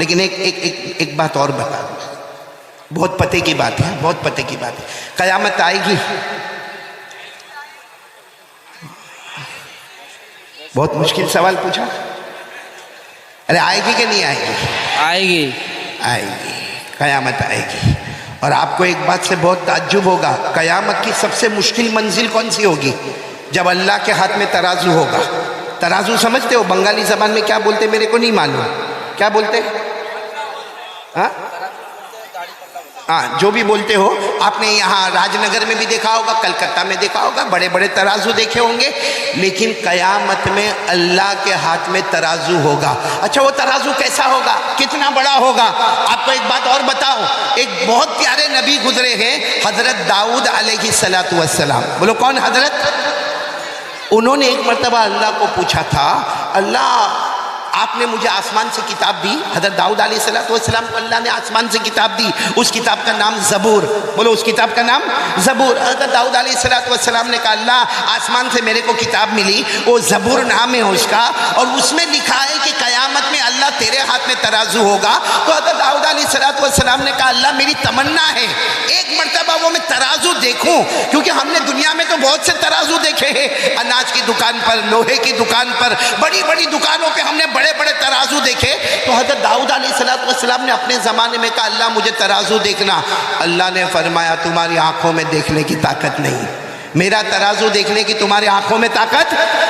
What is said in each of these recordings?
لیکن ایک بات اور بتا دوں، بہت پتے کی بات ہے، بہت پتے کی بات ہے۔ قیامت آئے گی؟ بہت مشکل سوال پوچھا۔ ارے آئے گی کہ نہیں آئے گی؟ آئے گی، آئے گی، قیامت آئے گی۔ اور آپ کو ایک بات سے بہت تعجب ہوگا، قیامت کی سب سے مشکل منزل کون سی ہوگی؟ جب اللہ کے ہاتھ میں ترازو ہوگا۔ ترازو سمجھتے ہو بنگالی زبان میں کیا بولتے میرے کو نہیں معلوم، کیا بولتے؟ ہاں جو بھی بولتے ہو، آپ نے یہاں راج نگر میں بھی دیکھا ہوگا، کلکتہ میں دیکھا ہوگا، بڑے بڑے ترازو دیکھے ہوں گے، لیکن قیامت میں اللہ کے ہاتھ میں ترازو ہوگا۔ اچھا وہ ترازو کیسا ہوگا؟ کتنا بڑا ہوگا؟ آپ کو ایک بات اور بتاؤ، ایک بہت پیارے نبی گزرے ہیں، حضرت داؤد علیہ السلام۔ بولو کون حضرت؟ انہوں نے ایک مرتبہ اللہ کو پوچھا تھا، اللہ آپ نے مجھے آسمان سے کتاب دی۔ حضرت داؤد علیہ السلام کو اللہ نے آسمان سے کتاب دی، اس کتاب کا نام زبور۔ بولو اس کتاب کا نام زبور۔ حضرت داؤد علیہ السلام نے کہا اللہ آسمان سے میرے کو کتاب ملی، وہ زبور نام ہے اس کا، اور اس میں لکھا ہے کہ قیامت میں اللہ تیرے ہاتھ میں ترازو ہوگا۔ تو حضرت داؤد علیہ السلام نے کہا اللہ میری تمنا ہے ایک مرتبہ وہ میں ترازو دیکھوں، کیونکہ ہم نے دنیا میں تو بہت سے ترازو دیکھے ہیں، اناج کی دکان پر، لوہے کی دکان پر، بڑی بڑی دکانوں پہ ہم نے بڑے بڑے ترازو دیکھے۔ تو حضرت داؤد علیہ السلام نے اپنے زمانے میں کہا اللہ مجھے ترازو دیکھنا۔ اللہ نے فرمایا تمہاری آنکھوں میں دیکھنے کی طاقت نہیں، میرا ترازو دیکھنے کی تمہاری آنکھوں میں طاقت۔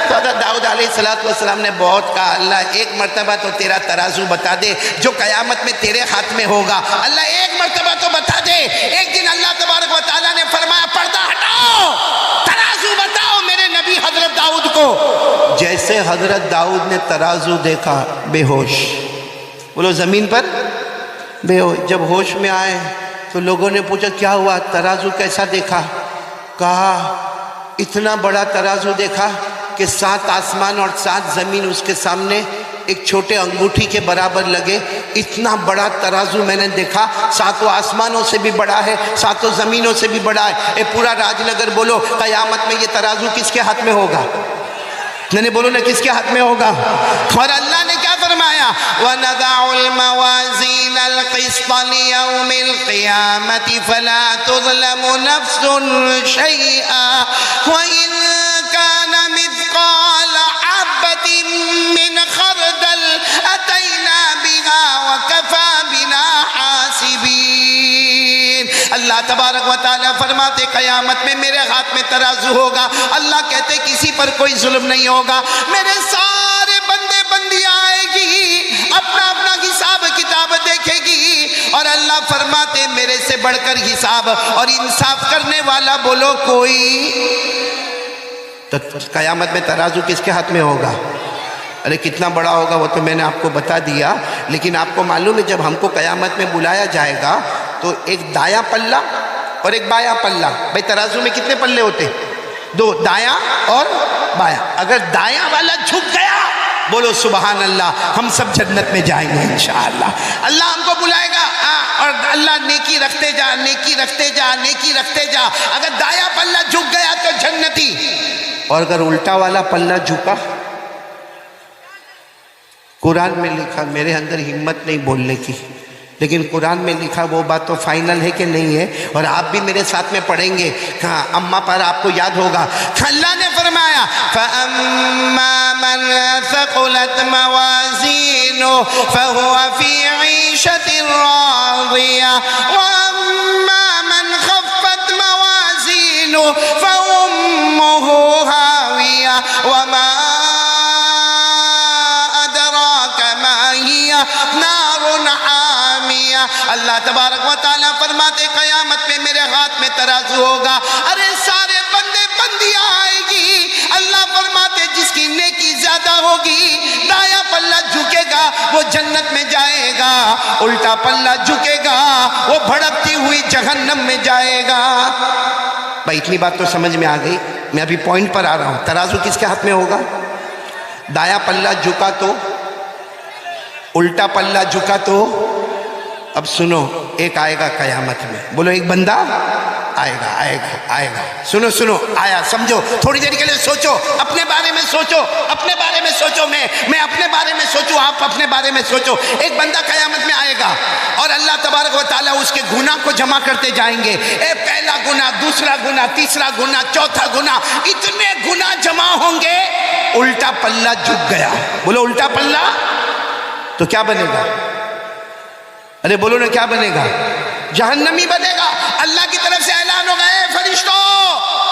تو حضرت داؤد علیہ السلام نے بہت کہا اللہ ایک مرتبہ تو تیرا ترازو بتا دے جو قیامت میں تیرے ہاتھ میں ہوگا، اللہ ایک مرتبہ تو بتا دے۔ ایک دن اللہ تبارک و تعالیٰ نے فرمایا پردہ ہٹاؤ، ترازو بتاؤ میرے نبی حضرت داؤد کو۔ جیسے حضرت داؤد نے ترازو دیکھا بے ہوش، بولو زمین پر بے ہوش۔ جب ہوش میں آئے تو لوگوں نے پوچھا کیا ہوا، ترازو کیسا دیکھا؟ کہا اتنا بڑا ترازو دیکھا کہ 7 آسمان اور 7 زمین اس کے سامنے ایک چھوٹے انگوٹھی کے برابر لگے، اتنا بڑا ترازو میں نے دیکھا، 7 آسمانوں سے بھی بڑا ہے، 7 زمینوں سے بھی بڑا ہے۔ اے پورا راج نگر بولو قیامت میں یہ ترازو کس کے ہاتھ میں ہوگا؟ نہیں بولو نا کس کے ہاتھ میں ہوگا؟ اور اللہ نے کیا فرمایا وَنَضَعُ الْمَوَازِينَ الْقِسْطَ لِيَوْمِ الْقِيَامَةِ فَلَا تُظْلَمُ نَفْسٌ شَيْئًا وَإِن كَانَ مِثْقَالَ حَبَّةٍ مِّنْ خَرْدَلٍ أَتَيْنَا بِهَا وَكَفَى بِنَا حَاسِبِينَ۔ اللہ تبارک و تعالیٰ فرماتے قیامت میں میرے ہاتھ میں ترازو ہوگا۔ اللہ کہتے کسی پر کوئی ظلم نہیں ہوگا، میرے سارے بندے بندیاں آئے گی، اپنا اپنا حساب کتاب دیکھے گی، اور اللہ فرماتے میرے سے بڑھ کر حساب اور انصاف کرنے والا بولو کوئی؟ تو قیامت میں ترازو کس کے ہاتھ میں ہوگا؟ ارے کتنا بڑا ہوگا وہ تو میں نے آپ کو بتا دیا، لیکن آپ کو معلوم ہے جب ہم کو قیامت میں بلایا جائے گا تو ایک دایاں پلہ اور ایک بایاں پلہ، بھائی ترازو میں کتنے پلے ہوتے؟ 2، دایاں اور بایاں۔ اگر دایاں والا جھک گیا بولو سبحان اللہ، ہم سب جنت میں جائیں گے انشاءاللہ۔ اللہ ہم کو بلائے گا اور اللہ نیکی رکھتے جا، نیکی رکھتے جا، نیکی رکھتے جا۔ اگر دایاں پلہ جھک گیا تو جنتی، اور اگر الٹا والا پلہ جھکا، قرآن میں لکھا، میرے اندر ہمت نہیں بولنے کی، لیکن قرآن میں لکھا وہ بات تو فائنل ہے کہ نہیں ہے، اور آپ بھی میرے ساتھ میں پڑھیں گے۔ کہاں اماں پر آپ کو یاد ہوگا، اللہ نے فرمایا فَأَمَّا مَنْ ثَقُلَتْ مَوَازِينُهُ فَهُوَ فِي عِيشَةٍ رَاضِيَةٍ وَأَمَّا مَنْ خَفَّتْ مَوَازِينُهُ فَأُمُّهُ هَاوِيَةٌ وَمَا نار حامیہ۔ اللہ تبارک و تعالیٰ فرماتے قیامت میں میرے ہاتھ میں ترازو ہوگا، ارے سارے بندے بندیاں آئے گی۔ اللہ فرماتے جس کی نیکی زیادہ ہوگی دایاں پلہ جھکے گا وہ جنت میں جائے گا، الٹا پلہ جھکے گا وہ بھڑکتی ہوئی جہنم میں جائے گا۔ بھائی اتنی بات تو سمجھ میں آ گئی، میں ابھی پوائنٹ پر آ رہا ہوں۔ ترازو کس کے ہاتھ میں ہوگا؟ دایاں پلہ جھکا تو، الٹا پلہ جھکا تو۔ اب سنو، ایک آئے گا قیامت میں، بولو ایک بندہ آئے گا آئے گا آئے گا. سنو سنو آیا, سمجھو, تھوڑی دیر کے لیے سوچو, اپنے بارے میں سوچو, اپنے بارے میں سوچو, میں اپنے بارے میں سوچوں, آپ اپنے بارے میں سوچو. ایک بندہ قیامت میں آئے گا اور اللہ تبارک و تعالیٰ اس کے گناہ کو جمع کرتے جائیں گے. پہلا گناہ, دوسرا گناہ, تیسرا گناہ, چوتھا گناہ, اتنے گناہ جمع ہوں گے, الٹا پلہ جھک گیا. بولو الٹا پلہ, تو کیا بنے گا؟ ارے بولو نا, کیا بنے گا؟ جہنمی بنے گا. اللہ کی طرف سے اعلان ہوگا, اے فرشتوں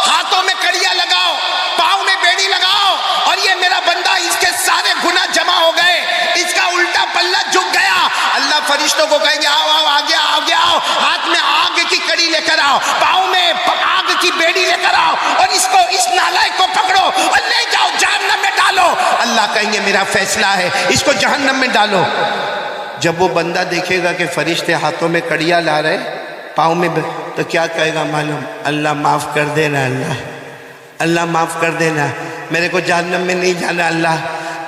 ہاتھوں میں کڑیاں لگاؤ, پاؤں میں بیڑی لگاؤ, اور یہ میرا بندہ, اس کے سارے گناہ جمع ہو گئے, اس کا الٹا پلہ جھک گیا. اللہ فرشتوں کو کہیں گے آؤ آؤ آگے آگے آؤ, ہاتھ میں آگ کی کڑی لے کر آؤ, پاؤں میں آگ کی بیڑی لے کر آؤ, اور اس نالائق کو پکڑو اور لے جاؤ جہنم میں ڈالو. اللہ کہیں گے میرا فیصلہ ہے, اس کو جہنم میں ڈالو. جب وہ بندہ دیکھے گا کہ فرشتے ہاتھوں میں کڑیاں لا رہے, پاؤں میں, تو کیا کہے گا معلوم؟ اللہ معاف کر دینا, اللہ معاف کر دینا, میرے کو جہنم میں نہیں جانا.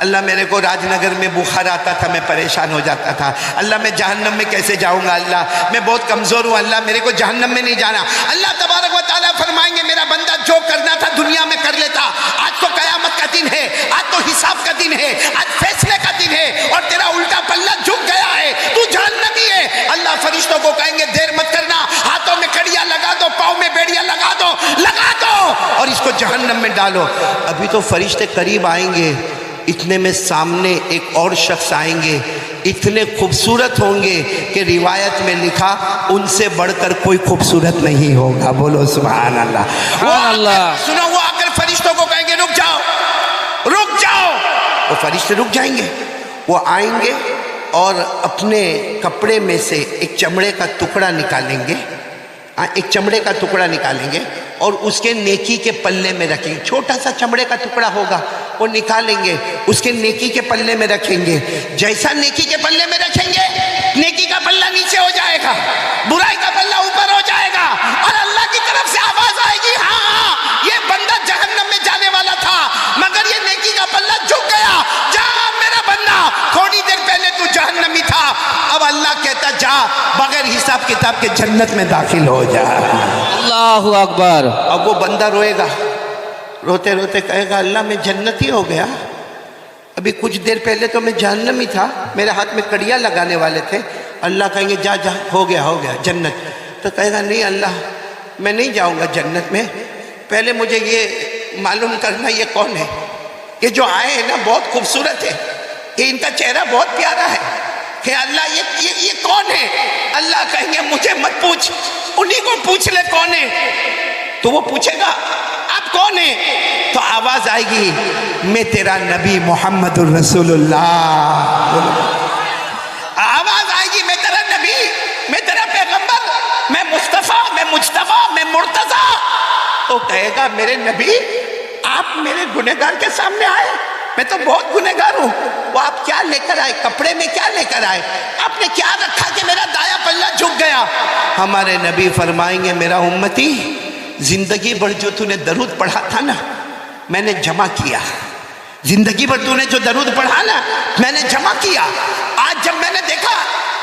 اللہ میرے کو راج نگر میں بخار آتا تھا, میں پریشان ہو جاتا تھا. اللہ میں جہنم میں کیسے جاؤں گا؟ اللہ میں بہت کمزور ہوں, اللہ میرے کو جہنم میں نہیں جانا. اللہ تبارک و تعالیٰ فرمائیں گے میرا بندہ جو کرنا تھا دنیا میں کر لیتا, آج تو قیامت کا دن ہے, آج تو حساب کا دن ہے, آج فیصلے کا دن ہے, اور تیرا الٹا پلہ جھک گیا ہے, تو جہنمی ہے. اللہ فرشتوں کو کہیں گے دیر مت کرنا, ہاتھوں میں کڑیاں لگا دو, پاؤں میں بیڑیاں لگا دو, اور اس کو جہنم میں ڈالو. ابھی تو فرشتے قریب آئیں گے, اتنے میں سامنے ایک اور شخص آئیں گے, اتنے خوبصورت ہوں گے کہ روایت میں لکھا ان سے بڑھ کر کوئی خوبصورت نہیں ہوگا. بولو سبحان اللہ. سبحان اللہ. سنو, وہ آ کر فرشتوں کو کہیں گے رک جاؤ, رک جاؤ. وہ فرشتے رک جائیں گے, وہ آئیں گے اور اپنے کپڑے میں سے ایک چمڑے کا ٹکڑا نکالیں گے, ایک چمڑے کا ٹکڑا نکالیں گے اور اس کے نیکی کے پلے میں رکھیں گے. چھوٹا سا چمڑے کا ٹکڑا ہوگا, وہ نکالیں گے, اس کے نیکی کے پلے میں رکھیں گے. جیسا نیکی کے پلے میں رکھیں گے, نیکی کا پلہ نیچے ہو جائے گا, برائی کا پلہ اوپر ہو جائے گا, اور اللہ کی طرف سے آواز آئے گی, ہاں یہ بندہ جہنم میں جانے والا تھا, مگر یہ نیکی کا پلہ جھک گیا. جا میرا بندہ, تھوڑی دیر پہلے تو جہنمی تھا, اب اللہ کہتا جا بغیر حساب کتاب کے جنت میں داخل ہو جا. اللہ اکبر. اب وہ بندہ روئے گا, روتے روتے کہے گا اللہ میں جنتی ہو گیا, ابھی کچھ دیر پہلے تو میں جہنمی تھا, میرے ہاتھ میں کڑیاں لگانے والے تھے. اللہ کہیں گے جا جا, ہو گیا جنت. تو کہے گا نہیں اللہ میں نہیں جاؤں گا جنت میں, پہلے مجھے یہ معلوم کرنا یہ کون ہے, یہ جو آئے ہیں نا بہت خوبصورت ہے, یہ ان کا چہرہ بہت پیارا ہے, کہ اللہ یہ کون ہے؟ اللہ کہیں گے مجھے مت پوچھ, انہی کو پوچھ لے کون ہے. تو وہ پوچھے گا آپ کون ہیں؟ تو آواز آئے گی میں تیرا نبی محمد الرسول اللہ. آواز آئے گی میں تیرا نبی, میں تیرا پیغمبر, میں مصطفیٰ, میں مجتبیٰ, میں مرتضیٰ. تو کہے گا میرے نبی آپ میرے گنہگار کے سامنے آئے, میں تو بہت گنہگار ہوں. وہ آپ کیا لے کر آئے, کپڑے میں کیا لے کر آئے, آپ نے کیا رکھا کہ میرا دایا پلہ جھک گیا؟ ہمارے نبی فرمائیں گے میرا امتی, زندگی بھر جو تو نے درود پڑھا تھا نا میں نے جمع کیا, زندگی بھر تو نے جو درود پڑھا نا میں نے جمع کیا. آج جب میں نے دیکھا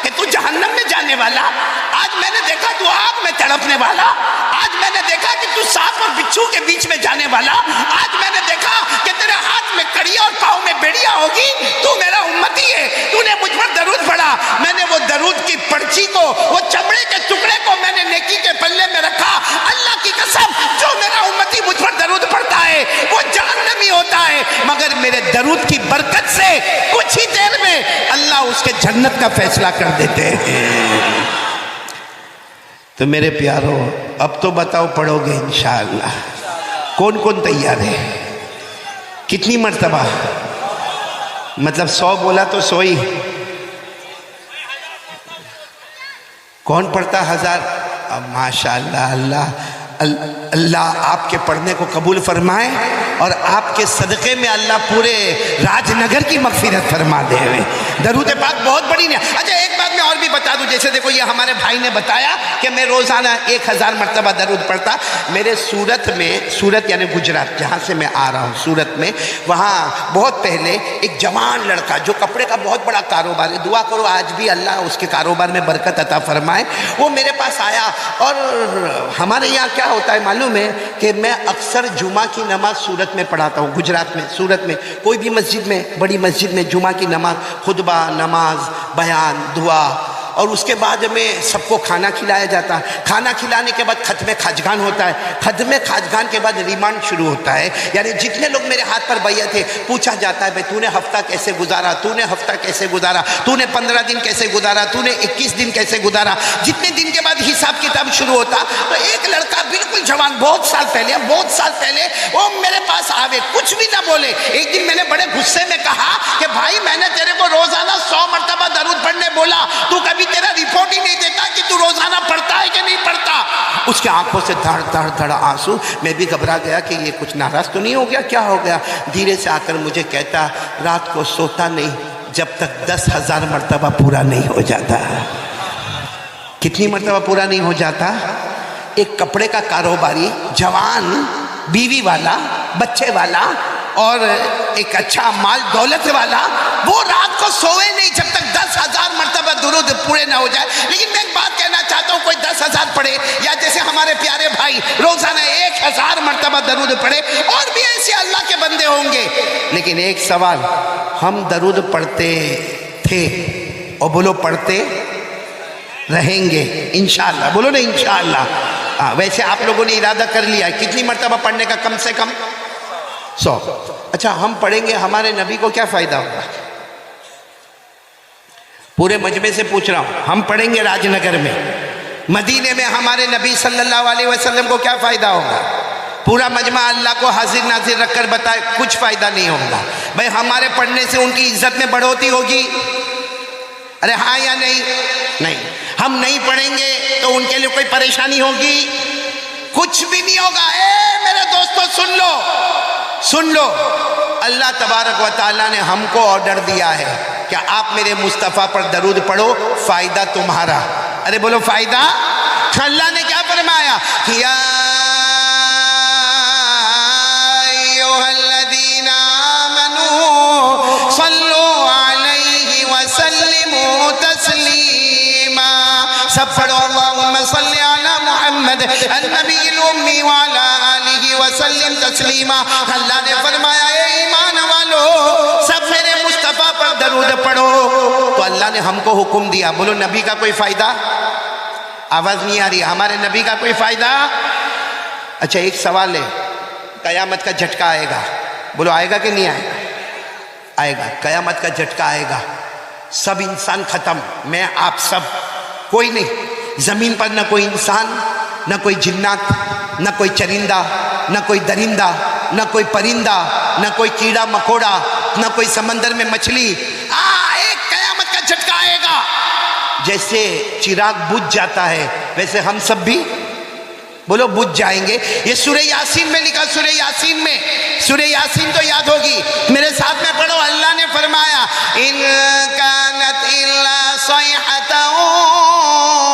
کہ تو جہنم میں جانے والا, آج میں نے دیکھا تو آگ میں تڑپنے والا, آج میں نے دیکھا کہ تو سانپ اور بچھو کے بیچ میں جانے والا, آج میں نے دیکھا کہ تیرے ہاتھ میں کڑیاں اور پاؤں میں بیڑیاں ہوگی, تو میرا امتی ہے, تو نے مجھ پر درود پڑھا. میں نے وہ درود کی پرچی کو, وہ چمڑے کے ٹکڑے کو میں نے نیکی کے پلے میں رکھا. اللہ کی قسم جو میرا امتی مجھ پر درود پڑھتا ہے وہ جہنمی ہوتا ہے, مگر میرے درود کی برکت سے کچھ ہی دیر میں اللہ اس کے جنت کا فیصلہ کر دیتے ہیں. تو میرے پیارو اب تو بتاؤ پڑھو گے انشاءاللہ, کون کون تیار ہے؟ کتنی مرتبہ؟ مطلب 100 بولا تو 100 ہی, کون پڑھتا 1000؟ اب ماشاءاللہ اللہ آپ کے پڑھنے کو قبول فرمائے, اور آپ کے صدقے میں اللہ پورے راج نگر کی مغفرت فرما دے. درود پاک بہت بڑی نہیں. اچھا ایک بات میں اور بھی بتا دوں، جیسے دیکھو یہ ہمارے بھائی نے بتایا کہ میں روزانہ 1000 مرتبہ درود پڑھتا. میرے سورت یعنی گجرات جہاں سے میں آ رہا ہوں، سورت میں، وہاں بہت پہلے ایک جوان لڑکا جو کپڑے کا بہت بڑا کاروبار ہے، دعا کرو آج بھی اللہ اس کے کاروبار میں برکت عطا فرمائے، وہ میرے پاس آیا. اور ہمارے یہاں کیا ہوتا ہے معلوم ہے کہ میں اکثر جمعہ کی نماز سورت میں پڑھاتا ہوں. گجرات میں سورت میں کوئی بھی مسجد میں، بڑی مسجد میں جمعہ کی نماز، خطبہ، نماز، بیان، دعا، اور اس کے بعد میں سب کو کھانا کھلایا جاتا ہے. کھانا کھلانے کے بعد ختم خاجگان ہوتا ہے. ختم خاجگان کے بعد ریمانڈ شروع ہوتا ہے، یعنی جتنے لوگ میرے ہاتھ پر بیعت تھے پوچھا جاتا ہے بھائی تو نے ہفتہ کیسے گزارا، تو نے ہفتہ کیسے گزارا، تو نے 15 دن کیسے گزارا، تو نے 21 دن کیسے گزارا. جتنے دن کے بعد حساب کتاب شروع ہوتا تو ایک لڑکا بالکل جوان، بہت سال پہلے وہ میرے پاس آوے، کچھ بھی نہ بولے. ایک دن میں نے بڑے غصے میں کہا کہ بھائی میں نے تیرے کو روزانہ 100 مرتبہ درود پڑھنے بولا، تو کبھی تیرا رپورٹ ہی نہیں دیتا کہ تو روزانہ پڑھتا ہے کہ نہیں پڑھتا. اس کے آنکھوں سے دھڑ آنسو. میں بھی گھبرا گیا کہ یہ کچھ ناراض تو نہیں ہو گیا، کیا ہو گیا. دھیرے سے آ کر مجھے کہتا رات کو سوتا نہیں جب تک 10,000 مرتبہ پورا نہیں ہو جاتا. کتنی مرتبہ پورا نہیں ہو جاتا؟ ایک کپڑے کا کاروباری، جوان، بیوی والا، بچے والا اور ایک اچھا مال دولت والا، وہ رات کو سوئے نہیں جب تک 10,000 مرتبہ درود پورے نہ ہو جائے. لیکن میں ایک بات کہنا چاہتا ہوں، کوئی 10,000 پڑھے یا جیسے ہمارے پیارے بھائی روزانہ 1,000 مرتبہ درود پڑھے، اور بھی ایسے اللہ کے بندے ہوں گے. لیکن ایک سوال، ہم درود پڑھتے تھے اور بولو پڑھتے رہیں گے انشاءاللہ، بولو نا انشاءاللہ. ویسے آپ لوگوں نے ارادہ کر لیا ہے کتنی مرتبہ پڑھنے کا؟ کم سے کم 100. اچھا ہم پڑھیں گے، ہمارے نبی کو کیا فائدہ ہوگا؟ پورے مجمع سے پوچھ رہا ہوں، ہم پڑھیں گے راج نگر میں، مدینے میں ہمارے نبی صلی اللہ علیہ وسلم کو کیا فائدہ ہوگا؟ پورا مجمع اللہ کو حاضر ناظر رکھ کر بتائے کچھ فائدہ نہیں ہوگا. بھائی ہمارے پڑھنے سے ان کی عزت میں بڑھوتری ہوگی؟ ارے ہاں یا نہیں؟ نہیں. ہم نہیں پڑھیں گے تو ان کے لیے کوئی پریشانی ہوگی؟ کچھ بھی نہیں ہوگا. میرے دوستو سن لو، اللہ تبارک و تعالیٰ نے ہم کو آرڈر دیا ہے کہ آپ میرے مصطفیٰ پر درود پڑھو، فائدہ تمہارا. ارے بولو فائدہ. اللہ نے کیا فرمایا؟ یا ایھا الذین آمنوا صلوا علیہ وسلموا تسلیما. سب پڑھو اللہم صلی علی محمد النبی الامی وعلی آلہ وسلم تسلیما. اللہ نے فرمایا اے ایمان والو سب میرے مصطفیٰ پر درود پڑھو. تو اللہ نے ہم کو حکم دیا. بولو نبی کا کوئی فائدہ؟ آواز نہیں آ رہی. ہمارے نبی کا کوئی فائدہ؟ اچھا ایک سوال ہے، قیامت کا جھٹکا آئے گا، بولو آئے گا کہ نہیں آئے گا؟ آئے گا. قیامت کا جھٹکا آئے گا، سب انسان ختم، میں آپ سب، کوئی نہیں. زمین پر نہ کوئی انسان، نہ کوئی جنات، نہ کوئی چرندہ، نہ کوئی درندہ، نہ کوئی پرندہ، نہ کوئی کیڑا مکوڑا، نہ کوئی سمندر میں مچھلی. ایک قیامت کا جھٹکا آئے گا. جیسے چراغ بجھ جاتا ہے ویسے ہم سب بھی بولو بجھ جائیں گے. یہ سورہ یاسین میں لکھا، سورہ یاسین میں، سورہ یاسین تو یاد ہوگی، میرے ساتھ میں پڑھو. اللہ نے فرمایا ان کانت الا صیحۃ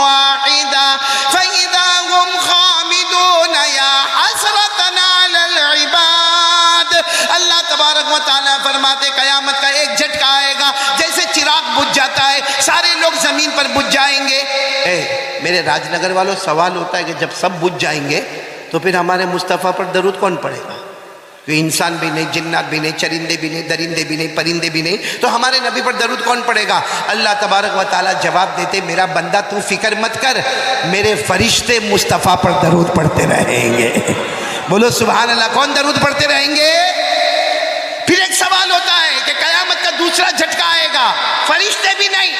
واحدہ فاذا هم خامدون یا حسرۃ علی العباد. اللہ تبارک و تعالیٰ فرماتے قیامت کا ایک جھٹکا آئے گا، جیسے چراغ بجھ جاتا ہے سارے لوگ زمین پر بجھ جائیں گے. میرے راج نگر والوں سوال ہوتا ہے کہ جب سب بجھ جائیں گے تو پھر ہمارے مصطفیٰ پر درود کون پڑھے گا؟ کوئی انسان بھی نہیں، جنات بھی نہیں، چرندے بھی نہیں، درندے بھی نہیں، پرندے بھی نہیں، تو ہمارے نبی پر درود کون پڑھے گا؟ اللہ تبارک و تعالیٰ جواب دیتے میرا بندہ تو فکر مت کر، میرے فرشتے مصطفیٰ پر درود پڑھتے رہیں گے. بولو سبحان اللہ. کون درود پڑھتے رہیں گے؟ پھر ایک سوال ہوتا ہے کہ قیامت کا دوسرا جھٹکا آئے گا، فرشتے بھی نہیں.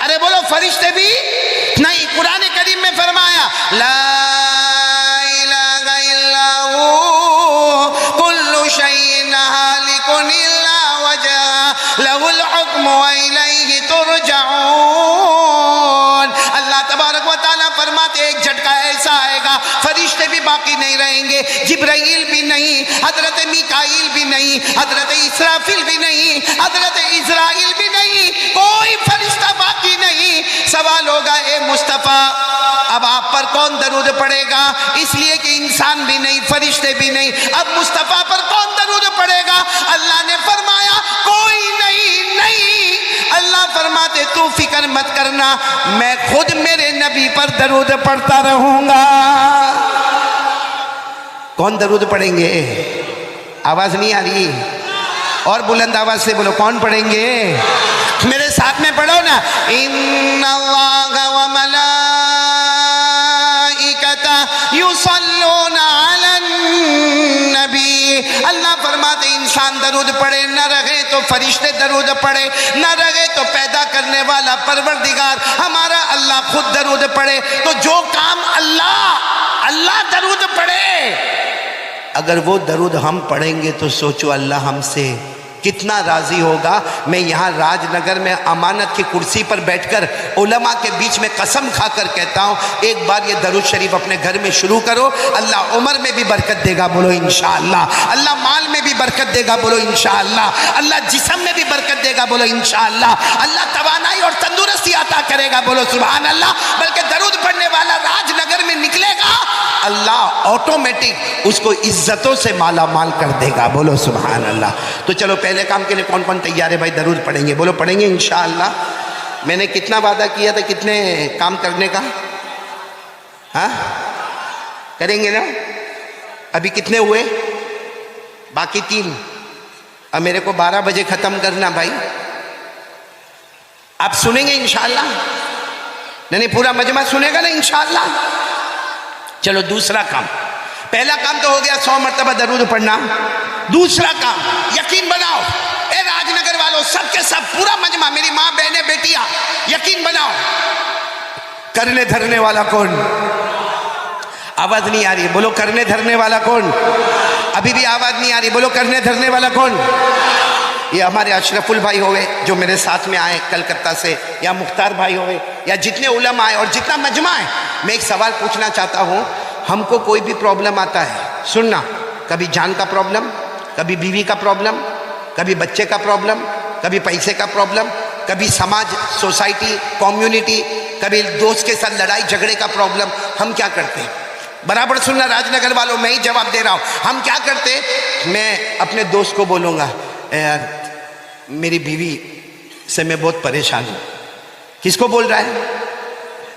ارے بولو فرشتے بھی نہیں. قرآن کریم میں فرمایا لا الہ الا ہو کل شیء ہالک الا وجہہ لہ الحکم والیہ ترجعون. اللہ تبارک و تعالیٰ فرماتے ایک جھٹکا ایسا آئے گا فرشتے بھی باقی نہیں رہیں گے، جبرائیل بھی نہیں، حضرت میکائیل بھی نہیں، حضرت اسرافیل بھی نہیں، حضرت اسرائیل بھی نہیں، کوئی فرشتہ باقی نہیں. مصطفیٰ اب آپ پر کون درود پڑے گا؟ اس لیے کہ انسان بھی نہیں، فرشتے بھی نہیں، اب مصطفیٰ پر کون درود پڑے گا؟ اللہ نے فرمایا کوئی نہیں۔ اللہ فرماتے تو فکر مت کرنا، میں خود میرے نبی پر درود پڑھتا رہوں گا۔ کون درود پڑھیں گے؟ آواز نہیں آ رہی؟ اور بلند آواز سے بولو، کون پڑھیں گے؟ میرے ساتھ میں پڑھو نا، ان اللہ و یصلون علی النبی۔ اللہ فرماتے انسان درود پڑھے، نہ رہے تو فرشتے درود پڑھے، نہ رہے تو پیدا کرنے والا پروردگار ہمارا اللہ خود درود پڑھے۔ تو جو کام اللہ درود پڑھے، اگر وہ درود ہم پڑھیں گے تو سوچو اللہ ہم سے کتنا راضی ہوگا۔ میں یہاں راج نگر میں امانت کی کرسی پر بیٹھ کر علماء کے بیچ میں قسم کھا کر کہتا ہوں، ایک بار یہ درود شریف اپنے گھر میں شروع کرو، اللہ عمر میں بھی برکت دے گا، بولو انشاءاللہ۔ اللہ مال میں بھی برکت دے گا، بولو انشاءاللہ۔ اللہ جسم میں بھی برکت دے گا، بولو انشاءاللہ۔ اللہ توانائی اور تندرستی عطا کرے گا، بولو سبحان اللہ۔ بلکہ درود پڑھنے والا راج نگر میں نکلے گا، اللہ آٹومیٹک اس کو عزتوں سے مالا مال کر دے گا، بولو سبحان اللہ۔ تو چلو پہلے کام کے لیے کون کون تیار ہے بھائی؟ درود پڑھیں گے، بولو پڑھیں گے انشاءاللہ۔ میں نے کتنا وعدہ کیا تھا کتنے کام کرنے کا؟ ہاں کریں گے نا؟ ابھی کتنے ہوئے؟ باقی 3۔ اب میرے کو 12 بجے ختم کرنا بھائی۔ آپ سنیں گے انشاءاللہ؟ نہیں پورا مجمع سنے گا نا انشاءاللہ؟ چلو دوسرا کام، پہلا کام تو ہو گیا 100 مرتبہ درود پڑھنا۔ دوسرا کام یقین بناؤ، اے راج نگر والوں سب کے سب پورا مجمع، میری ماں بہنیں بیٹیاں، یقین بناؤ کرنے دھرنے والا کون؟ آواز نہیں آ رہی، بولو کرنے دھرنے والا کون؟ ابھی بھی آواز نہیں آ رہی، بولو کرنے دھرنے والا کون؟ یہ ہمارے اشرف البھائی ہوئے جو میرے ساتھ میں آئے کلکتہ سے، یا مختار بھائی ہوئے، یا جتنے علماء آئے اور جتنا مجمع ہے۔ میں ایک سوال پوچھنا چاہتا ہوں، ہم کو کوئی بھی پرابلم آتا ہے، سننا، کبھی جان کا پرابلم، کبھی بیوی کا پرابلم، کبھی بچے کا پرابلم، کبھی پیسے کا پرابلم، کبھی سماج سوسائٹی کمیونٹی، کبھی دوست کے ساتھ لڑائی جھگڑے کا پرابلم، ہم کیا کرتے ہیں؟ برابر سننا راج نگر والوں، میں ہی جواب دے رہا ہوں، ہم کیا کرتے؟ میں اپنے دوست کو بولوں گا، یار میری بیوی سے میں بہت پریشان ہوں۔ کس کو بول رہا ہے؟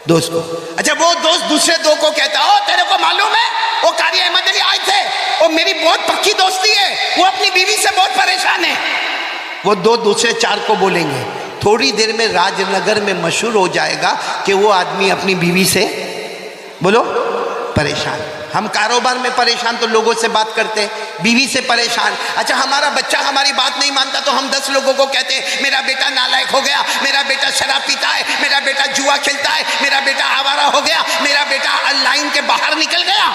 دوست کو۔ اچھا وہ دوست دوسرے دو کو کہتا ہے، تیرے کو معلوم ہے وہ قاری احمد علی آئے تھے، وہ میری بہت پکی دوستی ہے، وہ اپنی بیوی سے بہت پریشان ہے۔ وہ دو دوسرے 4 کو بولیں گے، تھوڑی دیر میں راج نگر میں مشہور ہو جائے گا کہ وہ آدمی اپنی بیوی سے بولو پریشان۔ ہم کاروبار میں پریشان تو لوگوں سے بات کرتے ہیں، بیوی سے پریشان۔ اچھا ہمارا بچہ ہماری بات نہیں مانتا تو ہم 10 لوگوں کو کہتے ہیں میرا بیٹا نالائق ہو گیا، میرا بیٹا شراب پیتا ہے، میرا بیٹا جوا کھیلتا ہے، میرا بیٹا آوارہ ہو گیا، میرا بیٹا لائن کے باہر نکل گیا۔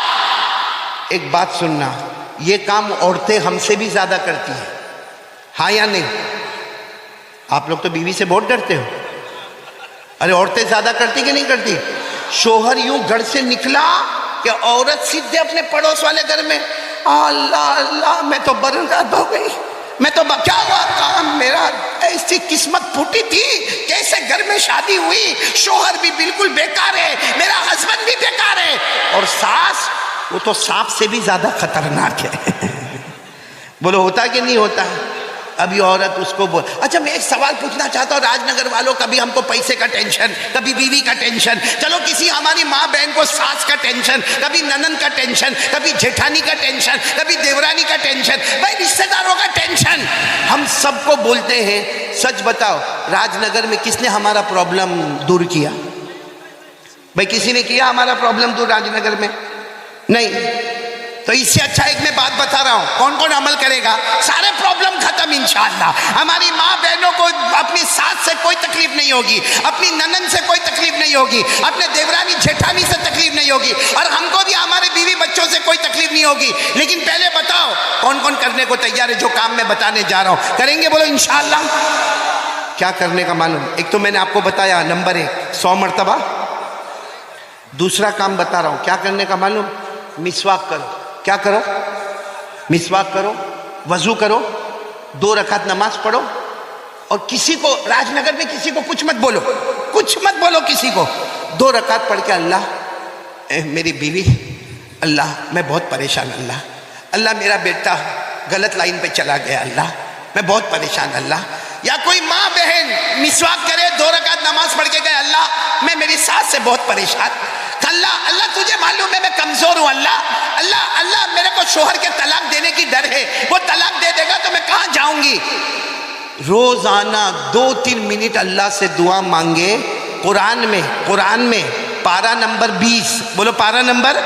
ایک بات سننا، یہ کام عورتیں ہم سے بھی زیادہ کرتی ہیں، ہاں یا نہیں؟ آپ لوگ تو بیوی سے بہت ڈرتے ہو، ارے عورتیں زیادہ کرتی کہ نہیں کرتی؟ شوہر یوں گھر سے نکلا کہ عورت سیدھے اپنے پڑوس والے گھر میں، اللہ اللہ میں تو برباد ہو گئی، میں تو کیا ہوا کام میرا، ایسی قسمت پھوٹی تھی، کیسے گھر میں شادی ہوئی، شوہر بھی بالکل بیکار ہے، میرا ہسبینڈ بھی بیکار ہے، اور ساس وہ تو سانپ سے بھی زیادہ خطرناک ہے۔ بولو ہوتا کہ نہیں ہوتا؟ ابھی عورت اس کو بول۔ اچھا میں ایک سوال پوچھنا چاہتا ہوں، راج نگر والوں، کبھی ہم کو پیسے کا ٹینشن، کبھی بیوی کا ٹینشن، چلو کسی ہماری ماں بہن کو ساس کا ٹینشن، کبھی ننن کا ٹینشن، کبھی جیٹھانی کا ٹینشن، کبھی دیورانی کا ٹینشن، بھائی رشتہ داروں کا ٹینشن، ہم سب کو بولتے ہیں۔ سچ بتاؤ راج نگر میں کس نے ہمارا پرابلم دور کیا؟ بھائی کسی نے کیا ہمارا پرابلم دور راج نگر میں؟ نہیں۔ تو اس سے اچھا ایک میں بات بتا رہا ہوں، کون کون عمل کرے گا؟ سارے پرابلم ختم انشاءاللہ۔ ہماری ماں بہنوں کو اپنی ساس سے کوئی تکلیف نہیں ہوگی، اپنی ننن سے کوئی تکلیف نہیں ہوگی، اپنے دیورانی جیٹھانی سے تکلیف نہیں ہوگی، اور ہم کو بھی ہمارے بیوی بچوں سے کوئی تکلیف نہیں ہوگی۔ لیکن پہلے بتاؤ کون کون کرنے کو تیار ہے؟ جو کام میں بتانے جا رہا ہوں کریں گے، بولو انشاءاللہ۔ کیا کرنے کا معلوم؟ ایک تو میں نے آپ کو بتایا، نمبر 1 100 مرتبہ۔ دوسرا کام بتا رہا ہوں، کیا کرنے کا معلوم؟ مسواک کرو۔ کیا کرو؟ مسواک کرو، وضو کرو، 2 رکعت نماز پڑھو، اور کسی کو راج نگر میں کسی کو کچھ مت بولو، کچھ کچھ مت بولو کسی کو. 2 رکعت پڑھ کے اللہ میری بیوی، اللہ میں بہت پریشان، اللہ میرا بیٹا غلط لائن پہ چلا گیا، اللہ میں بہت پریشان، اللہ. یا کوئی ماں بہن مسواک کرے 2 رکعت نماز پڑھ کے گئے، اللہ میں میری ساس سے بہت پریشان، اللہ تجھے معلوم ہے میں کمزور ہوں، اللہ میرے کو شوہر کے طلاق دینے کی ڈر ہے، وہ طلاق دے دے گا تو میں کہاں جاؤں گی. روزانہ 2-3 منٹ اللہ سے دعا مانگے. قرآن میں پارہ نمبر 20، بولو پارہ نمبر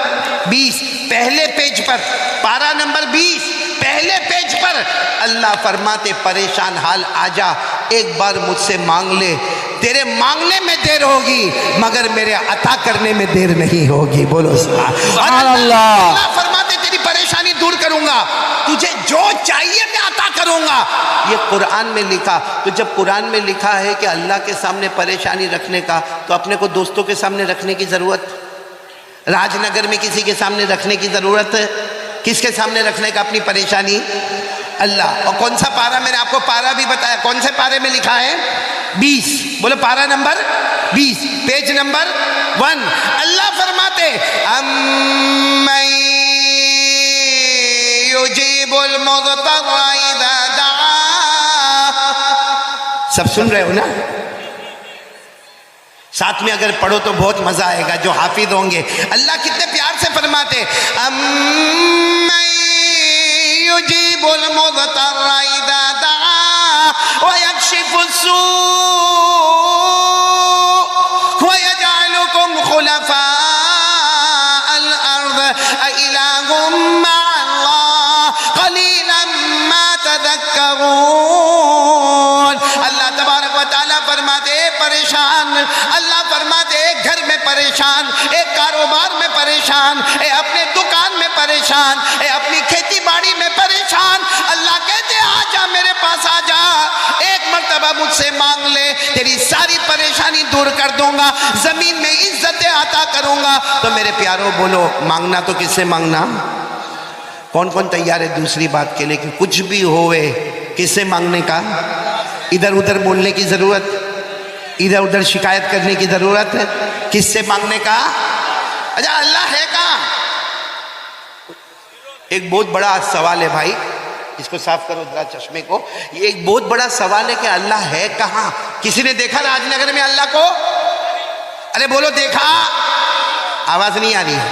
20 پہلے پیج پر، پارہ نمبر 20 پہلے پیج پر اللہ فرماتے پریشان حال آجا، ایک بار مجھ سے مانگ لے، تیرے مانگنے میں دیر ہوگی مگر میرے عطا کرنے میں دیر نہیں ہوگی. بولو سبحان اللہ. اللہ فرماتے تیری پریشانی دور کروں گا، تجھے جو چاہیے میں عطا کروں گا. یہ قرآن میں لکھا. تو جب قرآن میں لکھا ہے کہ اللہ کے سامنے پریشانی رکھنے کا، تو اپنے کو دوستوں کے سامنے رکھنے کی ضرورت، راج نگر میں کسی کے سامنے رکھنے کی ضرورت ہے؟ کس کے سامنے رکھنے کا اپنی پریشانی؟ اللہ. اور کون سا پارہ؟ میں نے آپ کو پارہ بھی بتایا، کون سے پارے میں لکھا ہے؟ 20. بولو پارہ نمبر 20 پیج نمبر 1. اللہ فرماتے امن یجیب المضطر اذا دعا. سب سن رہے ہو نا؟ ساتھ میں اگر پڑھو تو بہت مزہ آئے گا جو حافظ ہوں گے. اللہ کتنے پیار سے فرماتے امن یجیب المضطر اذا دعا ویکشف السوء ویجعلکم خلفاء الارض اإلہ مع اللہ قلیلا ما تذکرون. اللہ تبارک و تعالیٰ فرماتے پریشان، اللہ فرماتے ایک گھر میں پریشان، ایک کاروبار میں پریشان، اپنے دکان میں پریشان، اپنی کھیتی باڑی میں پریشان. اللہ کہتے آجا میرے پاس آجا، ایک مرتبہ مجھ سے مانگ لے، تیری ساری پریشانی دور کر دوں گا، زمین میں عزت عطا کروں گا. تو میرے پیاروں بولو مانگنا تو کس سے مانگنا؟ کون کون تیار ہے دوسری بات کے لیے کہ کچھ بھی ہوئے کس سے مانگنے کا؟ ادھر ادھر بولنے کی ضرورت، ادھر ادھر شکایت کرنے کی ضرورت ہے؟ کس سے مانگنے کا؟ اچھا اللہ ہے کہاں؟ ایک بہت بڑا سوال ہے بھائی، اس کو صاف کرو ذرا چشمے کو. یہ ایک بہت بڑا سوال ہے کہ اللہ ہے کہاں؟ کسی نے دیکھا راج نگر میں اللہ کو؟ ارے بولو دیکھا؟ آواز نہیں آ رہی ہے؟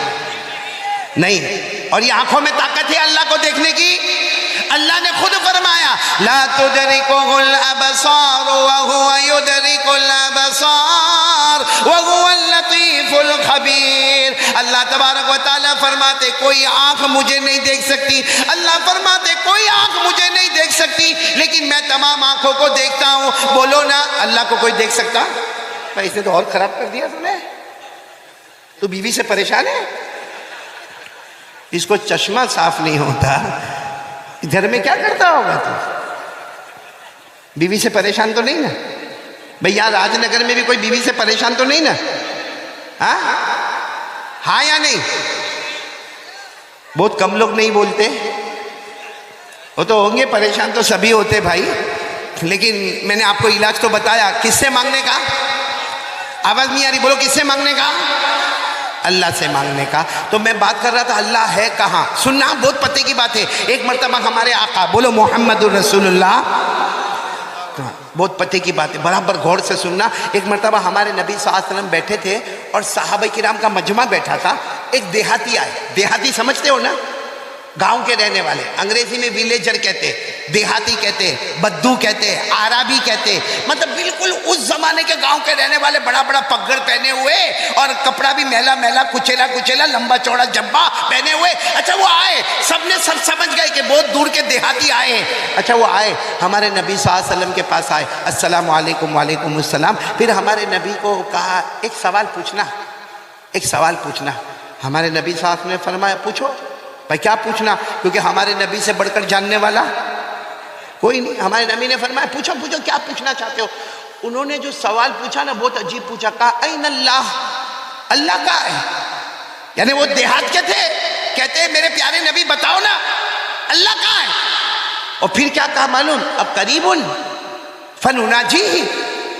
نہیں. اور یہ آنکھوں میں طاقت ہے اللہ کو دیکھنے کی؟ اللہ نے خود فرمایا لا تدرکہ الابصار وہو یدرک الابصار وہو اللطیف الخبیر. اللہ تبارک و تعالیٰ فرماتے کوئی آنکھ مجھے نہیں دیکھ سکتی، اللہ فرماتے کوئی آنکھ مجھے نہیں دیکھ سکتی لیکن میں تمام آنکھوں کو دیکھتا ہوں. بولو نا اللہ کو کوئی دیکھ سکتا؟ بھائی اس نے تو اور خراب کر دیا تمہیں. تو بیوی سے پریشان ہے، اس کو چشمہ صاف نہیں ہوتا، گھر میں کیا کرتا ہوگا تو؟ بیوی سے پریشان تو نہیں نا؟ بھئی یہاں راج نگر میں بھی کوئی بیوی سے پریشان تو نہیں نا؟ ہاں یا نہیں؟ بہت کم لوگ نہیں بولتے. وہ تو ہوں گے پریشان، تو سبھی ہوتے بھائی، لیکن میں نے آپ کو علاج تو بتایا. کس سے مانگنے کا؟ آواز نہیں آ رہی، بولو کس سے مانگنے کا؟ اللہ سے مانگنے کا. تو میں بات کر رہا تھا اللہ ہے کہاں. سننا بہت پتے کی بات ہے. ایک مرتبہ ہمارے آقا، بولو محمد الرسول اللہ، بہت پتے کی بات ہے، برابر غور سے سننا. ایک مرتبہ ہمارے نبی صلی اللہ علیہ وسلم بیٹھے تھے اور صحابہ کرام کا مجمع بیٹھا تھا. ایک دیہاتی آئے. دیہاتی سمجھتے ہو نا؟ گاؤں کے رہنے والے، انگریزی میں ویلیجر کہتے، دیہاتی کہتے، بدو کہتے، عربی کہتے، مطلب بالکل اس زمانے کے گاؤں کے رہنے والے، بڑا بڑا پگڑ پہنے ہوئے اور کپڑا بھی میلا میلا، کچیلا کچیلا، لمبا چوڑا جبہ پہنے ہوئے. اچھا وہ آئے، سب نے سب سمجھ گئے کہ بہت دور کے دیہاتی آئے ہیں. اچھا وہ آئے ہمارے نبی صلی اللہ علیہ وسلم کے پاس آئے، السلام علیکم. وعلیکم السلام. پھر ہمارے نبی کو کہا ایک سوال پوچھنا، ایک سوال پوچھنا. ہمارے نبی صلی اللہ علیہ وسلم نے فرمایا پوچھو. بھائی کیا پوچھنا؟ کیونکہ ہمارے نبی سے بڑھ کر جاننے والا کوئی نہیں. ہمارے نبی نے فرمایا پوچھو پوچھو کیا پوچھنا چاہتے ہو. انہوں نے جو سوال پوچھا نا بہت عجیب پوچھا. کہا این اللہ، اللہ کہاں ہے؟ یعنی وہ دیہات کے تھے، کہتے میرے پیارے نبی بتاؤ نا اللہ کہاں ہے. اور پھر کیا کہا معلوم؟ اب قریب فنناجیہ،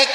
1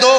2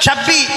26